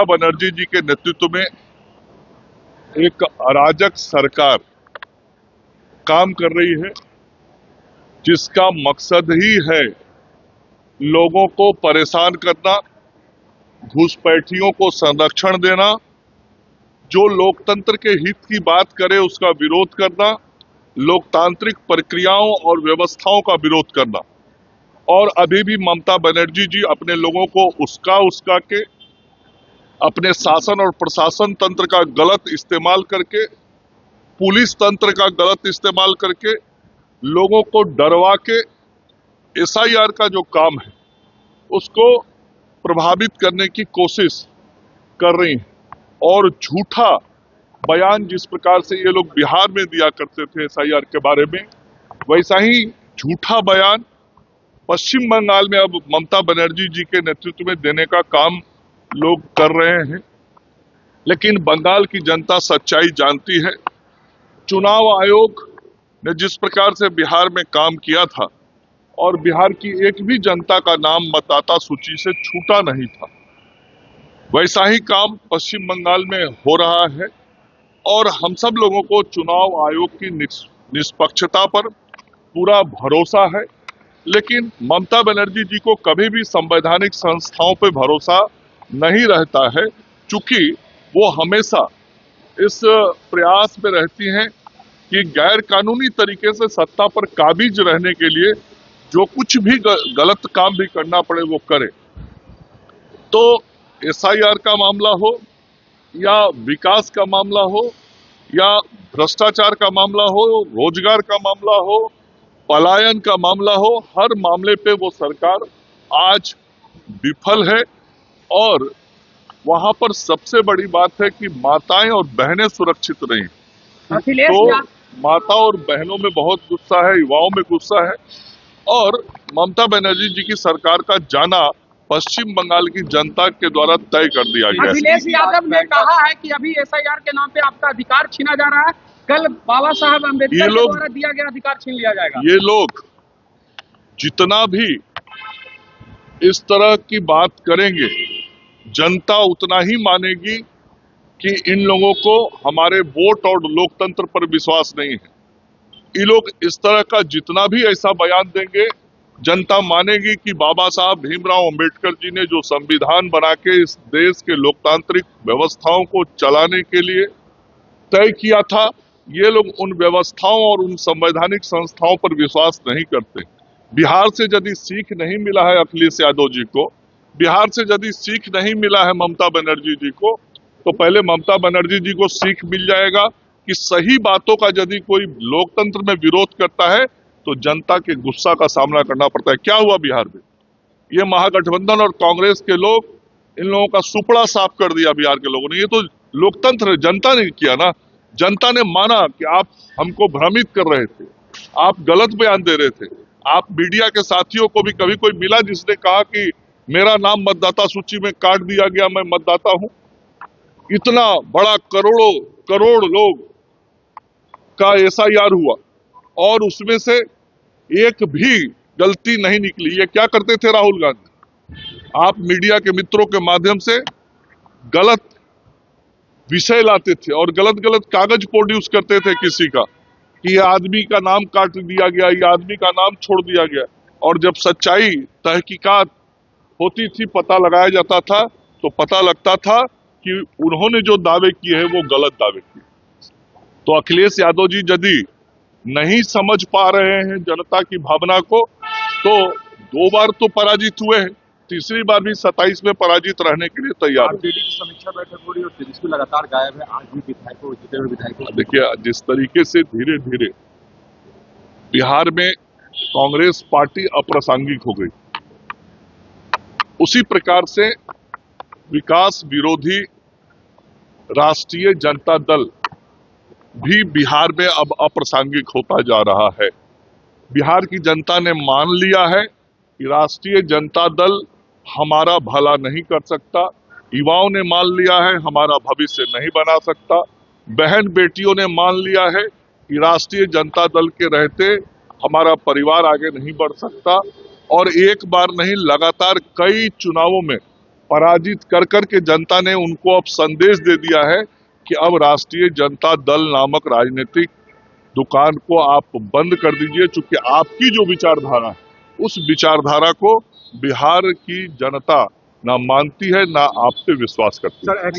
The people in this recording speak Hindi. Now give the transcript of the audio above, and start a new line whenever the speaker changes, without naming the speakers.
बनर्जी जी के नेतृत्व में एक अराजक सरकार काम कर रही है, जिसका मकसद ही है लोगों को परेशान करना, घुसपैठियों को संरक्षण देना, जो लोकतंत्र के हित की बात करे उसका विरोध करना, लोकतांत्रिक प्रक्रियाओं और व्यवस्थाओं का विरोध करना। और अभी भी ममता बनर्जी जी अपने लोगों को उस्का के अपने शासन और प्रशासन तंत्र का गलत इस्तेमाल करके, पुलिस तंत्र का गलत इस्तेमाल करके लोगों को डरवा के एसआईआर का जो काम है उसको प्रभावित करने की कोशिश कर रही हैं। और झूठा बयान जिस प्रकार से ये लोग बिहार में दिया करते थे एसआईआर के बारे में, वैसा ही झूठा बयान पश्चिम बंगाल में अब ममता बनर्जी जी के नेतृत्व में देने का काम लोग कर रहे हैं। लेकिन बंगाल की जनता सच्चाई जानती है। चुनाव आयोग ने जिस प्रकार से बिहार में काम किया था और बिहार की एक भी जनता का नाम मतदाता सूची से छूटा नहीं था, वैसा ही काम पश्चिम बंगाल में हो रहा है। और हम सब लोगों को चुनाव आयोग की निष्पक्षता पर पूरा भरोसा है। लेकिन ममता बनर्जी जी को कभी भी संवैधानिक संस्थाओं पर भरोसा नहीं रहता है, चूंकि वो हमेशा इस प्रयास में रहती हैं कि गैर कानूनी तरीके से सत्ता पर काबिज रहने के लिए जो कुछ भी गलत काम भी करना पड़े वो करे। तो एसआईआर का मामला हो या विकास का मामला हो या भ्रष्टाचार का मामला हो, रोजगार का मामला हो, पलायन का मामला हो, हर मामले पे वो सरकार आज विफल है। और वहां पर सबसे बड़ी बात है कि माताएं और बहनें सुरक्षित नहीं। तो माता और बहनों में बहुत गुस्सा है, युवाओं में गुस्सा है। और ममता बनर्जी जी की सरकार का जाना पश्चिम बंगाल की जनता के द्वारा तय कर दिया गया है।
अखिलेश यादव ने कहा है कि अभी एसआईआर के नाम पे आपका अधिकार छीना जा रहा है, कल बाबा साहब अम्बेडकर के द्वारा दिया गया अधिकार छीन लिया जाएगा।
ये लोग जितना भी इस तरह की बात करेंगे, जनता उतना ही मानेगी कि इन लोगों को हमारे वोट और लोकतंत्र पर विश्वास नहीं है। ये लोग इस तरह का जितना भी ऐसा बयान देंगे, जनता मानेगी कि बाबा साहब भीमराव अंबेडकर जी ने जो संविधान बना के इस देश के लोकतांत्रिक व्यवस्थाओं को चलाने के लिए तय किया था, ये लोग उन व्यवस्थाओं और उन संवैधानिक संस्थाओं पर विश्वास नहीं करते। बिहार से यदि सीख नहीं मिला है अखिलेश यादव जी को, बिहार से यदि सीख नहीं मिला है ममता बनर्जी जी को, तो पहले ममता बनर्जी जी को सीख मिल जाएगा कि सही बातों का यदि कोई लोकतंत्र में विरोध करता है तो जनता के गुस्सा का सामना करना पड़ता है। क्या हुआ बिहार में? ये महागठबंधन और कांग्रेस के लोग, इन लोगों का सुपड़ा साफ कर दिया बिहार के लोगों ने। ये तो लोकतंत्र जनता ने किया ना। जनता ने माना कि आप हमको भ्रमित कर रहे थे, आप गलत बयान दे रहे थे। आप मीडिया के साथियों को भी कभी कोई मिला जिसने कहा कि मेरा नाम मतदाता सूची में काट दिया गया, मैं मतदाता हूं? इतना बड़ा करोड़ों करोड़ लोग का एसआईआर हुआ और उसमें से एक भी गलती नहीं निकली। ये क्या करते थे राहुल गांधी? आप मीडिया के मित्रों के माध्यम से गलत विषय लाते थे और गलत गलत कागज प्रोड्यूस करते थे किसी का कि ये आदमी का नाम काट दिया गया, ये आदमी का नाम छोड़ दिया गया। और जब सच्चाई तहकीकात होती थी, पता लगाया जाता था, तो पता लगता था कि उन्होंने जो दावे किए हैं वो गलत दावे किए। तो अखिलेश यादव जी यदि नहीं समझ पा रहे हैं जनता की भावना को, तो 2 बार तो पराजित हुए हैं, तीसरी बार भी 27 में पराजित रहने के लिए तैयार है।
आरजेडी की समीक्षा बैठक हो रही है और तेजस्वी लगातार गायब है। आज भी विधायकों, जितने हुए विधायकों,
देखिए जिस तरीके से धीरे धीरे बिहार में कांग्रेस पार्टी अप्रासंगिक हो गई, उसी प्रकार से विकास विरोधी राष्ट्रीय जनता दल भी बिहार में अब अप्रासंगिक होता जा रहा है। बिहार की जनता ने मान लिया है कि राष्ट्रीय जनता दल हमारा भला नहीं कर सकता। युवाओं ने मान लिया है हमारा भविष्य नहीं बना सकता। बहन बेटियों ने मान लिया है कि राष्ट्रीय जनता दल के रहते हमारा परिवार आगे नहीं बढ़ सकता। और एक बार नहीं, लगातार कई चुनावों में पराजित कर करके जनता ने उनको अब संदेश दे दिया है कि अब राष्ट्रीय जनता दल नामक राजनीतिक दुकान को आप बंद कर दीजिए, चूंकि आपकी जो विचारधारा है उस विचारधारा को बिहार की जनता ना मानती है ना आप पे विश्वास करती है।